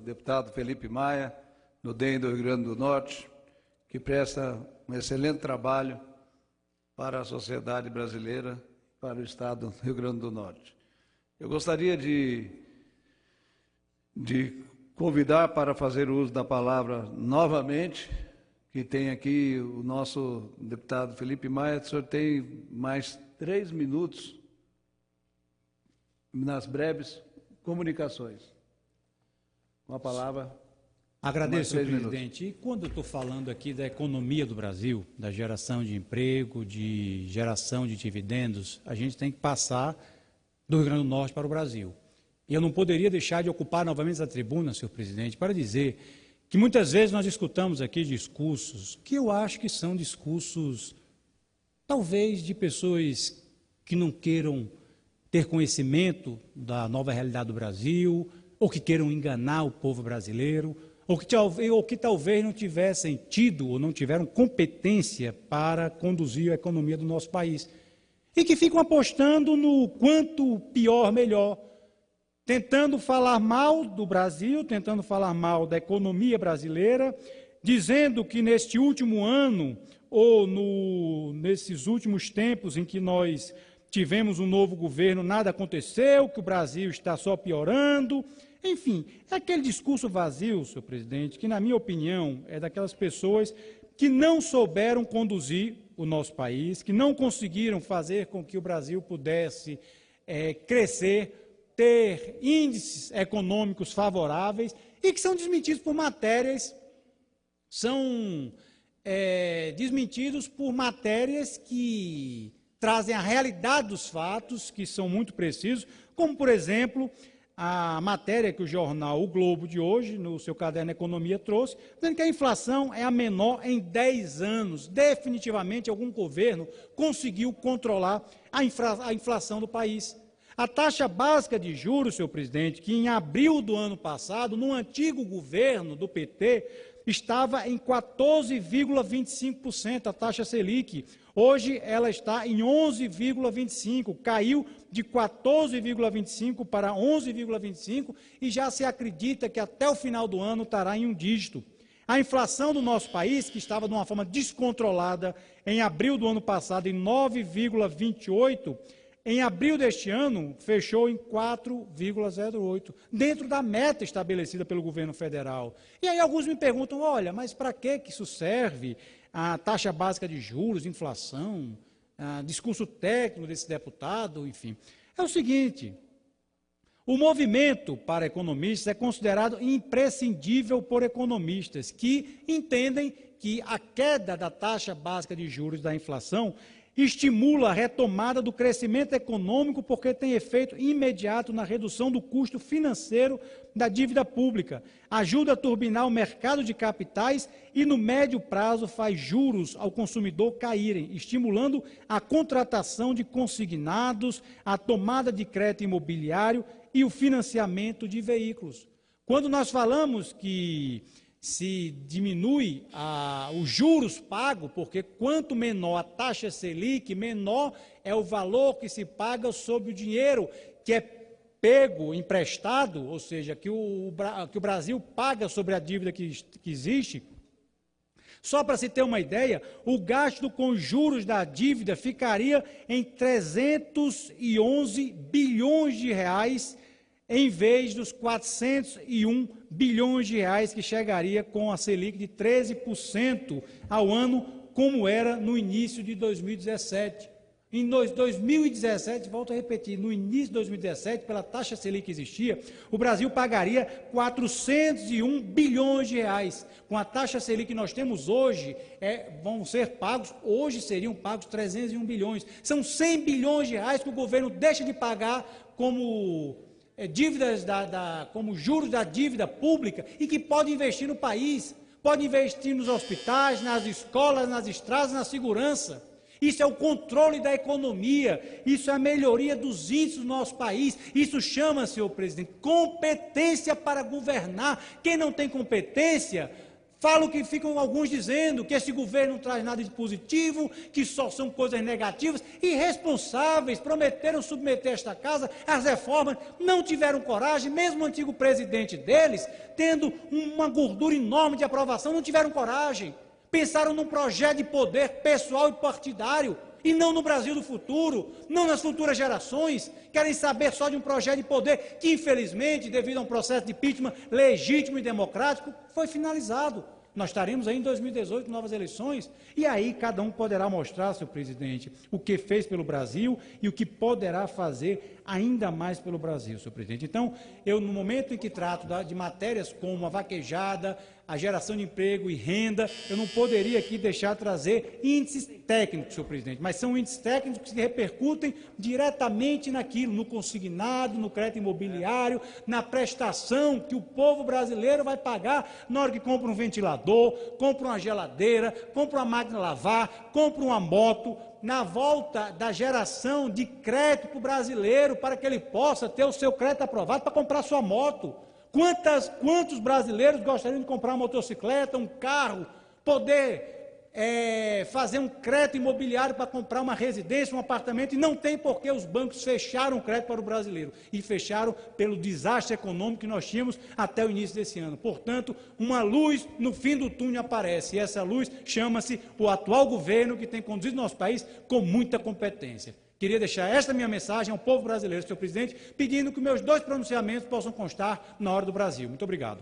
deputado Felipe Maia, no DEM do Rio Grande do Norte, que presta um excelente trabalho para a sociedade brasileira, para o Estado do Rio Grande do Norte. Eu gostaria de convidar para fazer uso da palavra novamente, que tem aqui o nosso deputado Felipe Maia. O senhor tem mais 3 minutos nas breves comunicações. Com a palavra. Agradeço, senhor presidente. E quando eu estou falando aqui da economia do Brasil, da geração de emprego, de geração de dividendos, a gente tem que passar do Rio Grande do Norte para o Brasil. E eu não poderia deixar de ocupar novamente essa tribuna, senhor presidente, para dizer que muitas vezes nós escutamos aqui discursos que eu acho que são discursos, talvez, de pessoas que não queiram ter conhecimento da nova realidade do Brasil, ou que queiram enganar o povo brasileiro, ou que talvez não tivessem tido ou não tiveram competência para conduzir a economia do nosso país. E que ficam apostando no quanto pior, melhor, tentando falar mal do Brasil, tentando falar mal da economia brasileira, dizendo que neste último ano, ou nesses últimos tempos em que nós tivemos um novo governo, nada aconteceu, que o Brasil está só piorando. Enfim, é aquele discurso vazio, senhor presidente, que, na minha opinião, é daquelas pessoas que não souberam conduzir o nosso país, que não conseguiram fazer com que o Brasil pudesse crescer, ter índices econômicos favoráveis e que são desmentidos por matérias, desmentidos por matérias que trazem a realidade dos fatos, que são muito precisos, como, por exemplo, a matéria que o jornal O Globo de hoje, no seu caderno Economia, trouxe, dizendo que a inflação é a menor em 10 anos. Definitivamente, algum governo conseguiu controlar a inflação do país. A taxa básica de juros, senhor presidente, que em abril do ano passado, no antigo governo do PT, estava em 14,25%, a taxa Selic. Hoje ela está em 11,25%, caiu de 14,25% para 11,25% e já se acredita que até o final do ano estará em um dígito. A inflação do nosso país, que estava de uma forma descontrolada em abril do ano passado em 9,28%, em abril deste ano, fechou em 4,08%, dentro da meta estabelecida pelo governo federal. E aí alguns me perguntam, olha, mas para que isso serve? A taxa básica de juros, inflação, discurso técnico desse deputado, enfim. É o seguinte, o movimento para economistas é considerado imprescindível por economistas que entendem que a queda da taxa básica de juros da inflação estimula a retomada do crescimento econômico porque tem efeito imediato na redução do custo financeiro da dívida pública, ajuda a turbinar o mercado de capitais e, no médio prazo, faz juros ao consumidor caírem, estimulando a contratação de consignados, a tomada de crédito imobiliário e o financiamento de veículos. Quando nós falamos que se diminui os juros pagos, porque quanto menor a taxa Selic, menor é o valor que se paga sobre o dinheiro que é pego, emprestado, ou seja, que o Brasil paga sobre a dívida que existe. Só para se ter uma ideia, o gasto com juros da dívida ficaria em 311 bilhões de reais, em vez dos 401 bilhões de reais que chegaria com a Selic de 13% ao ano, como era no início de 2017. Em 2017, volto a repetir, no início de 2017, pela taxa Selic que existia, o Brasil pagaria 401 bilhões de reais. Com a taxa Selic que nós temos hoje, vão ser pagos, hoje seriam pagos 301 bilhões. São 100 bilhões de reais que o governo deixa de pagar como dívidas como juros da dívida pública e que pode investir no país, pode investir nos hospitais, nas escolas, nas estradas, na segurança. Isso é o controle da economia, isso é a melhoria dos índices do nosso país, isso chama, senhor presidente, competência para governar. Quem não tem competência Falo que ficam alguns dizendo que esse governo não traz nada de positivo, que só são coisas negativas, irresponsáveis, prometeram submeter esta casa às reformas, não tiveram coragem, mesmo o antigo presidente deles, tendo uma gordura enorme de aprovação, não tiveram coragem. Pensaram num projeto de poder pessoal e partidário, e não no Brasil do futuro, não nas futuras gerações. Querem saber só de um projeto de poder que, infelizmente, devido a um processo de impeachment legítimo e democrático, foi finalizado. Nós estaremos aí em 2018, novas eleições, e aí cada um poderá mostrar, senhor presidente, o que fez pelo Brasil e o que poderá fazer ainda mais pelo Brasil, senhor presidente. Então, eu, no momento em que trato de matérias como a vaquejada, a geração de emprego e renda, eu não poderia aqui deixar de trazer índices técnicos, senhor presidente, mas são índices técnicos que repercutem diretamente naquilo, no consignado, no crédito imobiliário, na prestação que o povo brasileiro vai pagar na hora que compra um ventilador, compra uma geladeira, compra uma máquina de lavar, compra uma moto, na volta da geração de crédito para o brasileiro, para que ele possa ter o seu crédito aprovado para comprar sua moto. Quantos brasileiros gostariam de comprar uma motocicleta, um carro, poder fazer um crédito imobiliário para comprar uma residência, um apartamento, e não tem porque os bancos fecharam o crédito para o brasileiro, e fecharam pelo desastre econômico que nós tínhamos até o início desse ano. Portanto, uma luz no fim do túnel aparece, e essa luz chama-se o atual governo, que tem conduzido nosso país com muita competência. Queria deixar esta minha mensagem ao povo brasileiro, senhor presidente, pedindo que meus 2 pronunciamentos possam constar na hora do Brasil. Muito obrigado.